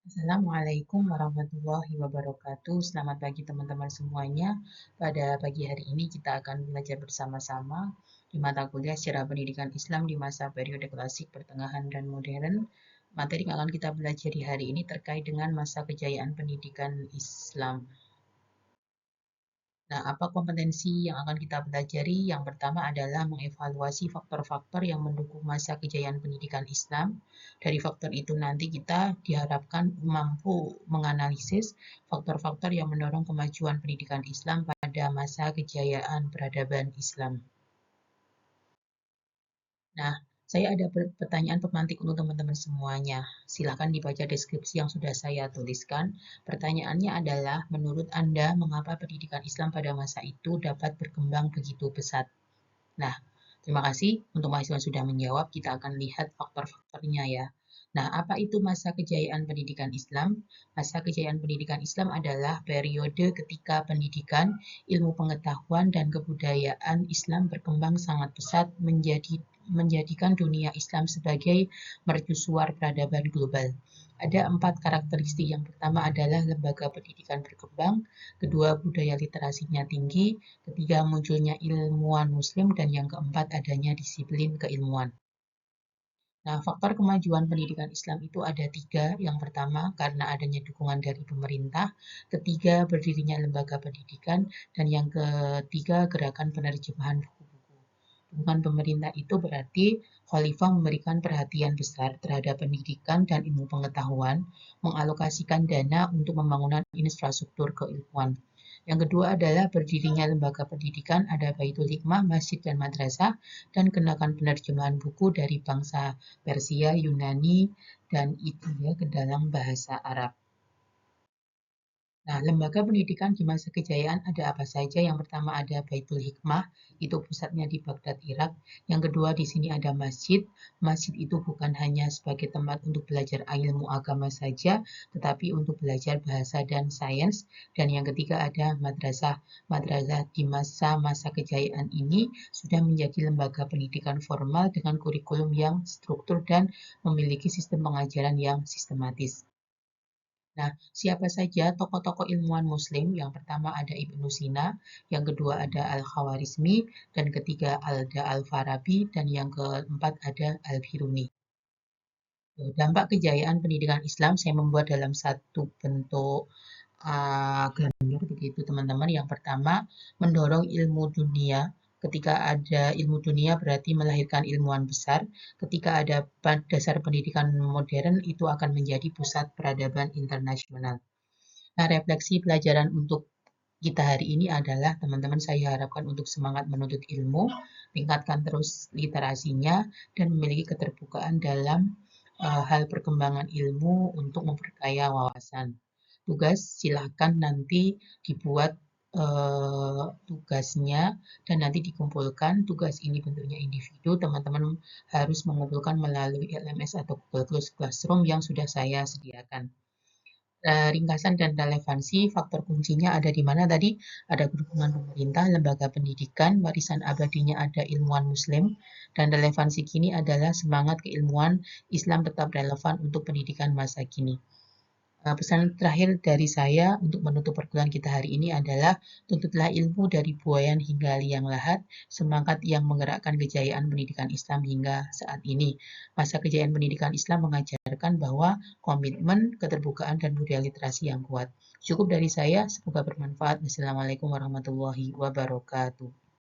Assalamualaikum warahmatullahi wabarakatuh. Selamat pagi teman-teman semuanya. Pada pagi hari ini kita akan belajar bersama-sama di mata kuliah Sejarah Pendidikan Islam di masa periode klasik, pertengahan, dan modern. Materi yang akan kita belajar di hari ini terkait dengan masa kejayaan pendidikan Islam. Nah, apa kompetensi yang akan kita pelajari? Yang pertama adalah mengevaluasi faktor-faktor yang mendukung masa kejayaan pendidikan Islam. Dari faktor itu nanti kita diharapkan mampu menganalisis faktor-faktor yang mendorong kemajuan pendidikan Islam pada masa kejayaan peradaban Islam. Nah, saya ada pertanyaan pemantik untuk teman-teman semuanya. Silakan dibaca deskripsi yang sudah saya tuliskan. Pertanyaannya adalah, menurut Anda, mengapa pendidikan Islam pada masa itu dapat berkembang begitu pesat? Nah, terima kasih untuk mahasiswa yang sudah menjawab. Kita akan lihat faktor-faktornya ya. Nah, apa itu masa kejayaan pendidikan Islam? Masa kejayaan pendidikan Islam adalah periode ketika pendidikan, ilmu pengetahuan, dan kebudayaan Islam berkembang sangat pesat menjadikan dunia Islam sebagai mercusuar peradaban global. Ada 4 karakteristik. Yang pertama adalah lembaga pendidikan berkembang, kedua budaya literasinya tinggi, ketiga munculnya ilmuwan muslim, dan yang keempat adanya disiplin keilmuan. Nah, faktor kemajuan pendidikan Islam itu ada 3. Yang pertama, karena adanya dukungan dari pemerintah. Ketiga, berdirinya lembaga pendidikan. Dan yang ketiga, gerakan penerjemahan buku-buku. Dukungan pemerintah itu berarti Khalifah memberikan perhatian besar terhadap pendidikan dan ilmu pengetahuan, mengalokasikan dana untuk pembangunan infrastruktur keilmuan. Yang kedua adalah berdirinya lembaga pendidikan, ada Baitul Hikmah, masjid dan madrasah, dan kenakan penerjemahan buku dari bangsa Persia, Yunani, dan India ke dalam bahasa Arab. Nah, lembaga pendidikan di masa kejayaan ada apa saja? Yang pertama ada Baitul Hikmah, itu pusatnya di Baghdad, Irak. Yang kedua di sini ada masjid. Masjid itu bukan hanya sebagai tempat untuk belajar ilmu agama saja, tetapi untuk belajar bahasa dan sains. Dan yang ketiga ada madrasah. Madrasah di masa-masa kejayaan ini sudah menjadi lembaga pendidikan formal dengan kurikulum yang struktur dan memiliki sistem pengajaran yang sistematis. Nah, siapa saja tokoh-tokoh ilmuwan Muslim? Yang pertama ada Ibnu Sina, yang kedua ada Al-Khawarizmi, dan ketiga Alda Al-Farabi, dan yang keempat ada Al-Biruni. Dampak kejayaan pendidikan Islam saya membuat dalam satu bentuk gambar begitu teman-teman. Yang pertama, mendorong ilmu dunia. Ketika ada ilmu dunia berarti melahirkan ilmuwan besar. Ketika ada dasar pendidikan modern, itu akan menjadi pusat peradaban internasional. Nah, refleksi pelajaran untuk kita hari ini adalah teman-teman saya harapkan untuk semangat menuntut ilmu, tingkatkan terus literasinya, dan memiliki keterbukaan dalam hal perkembangan ilmu untuk memperkaya wawasan. Tugas silakan nanti dibuat tugasnya dan nanti dikumpulkan. Tugas ini bentuknya individu, teman-teman harus mengumpulkan melalui LMS atau Google Classroom yang sudah saya sediakan. Ringkasan dan relevansi, faktor kuncinya ada di mana tadi? Ada dukungan pemerintah, lembaga pendidikan, warisan abadinya ada ilmuwan muslim, dan relevansi kini adalah semangat keilmuan Islam tetap relevan untuk pendidikan masa kini. Pesan terakhir dari saya untuk menutup perkuliahan kita hari ini adalah tuntutlah ilmu dari buayan hingga liang lahat, semangat yang menggerakkan kejayaan pendidikan Islam hingga saat ini. Masa kejayaan pendidikan Islam mengajarkan bahwa komitmen, keterbukaan, dan budaya literasi yang kuat. Cukup dari saya, semoga bermanfaat. Wassalamualaikum warahmatullahi wabarakatuh.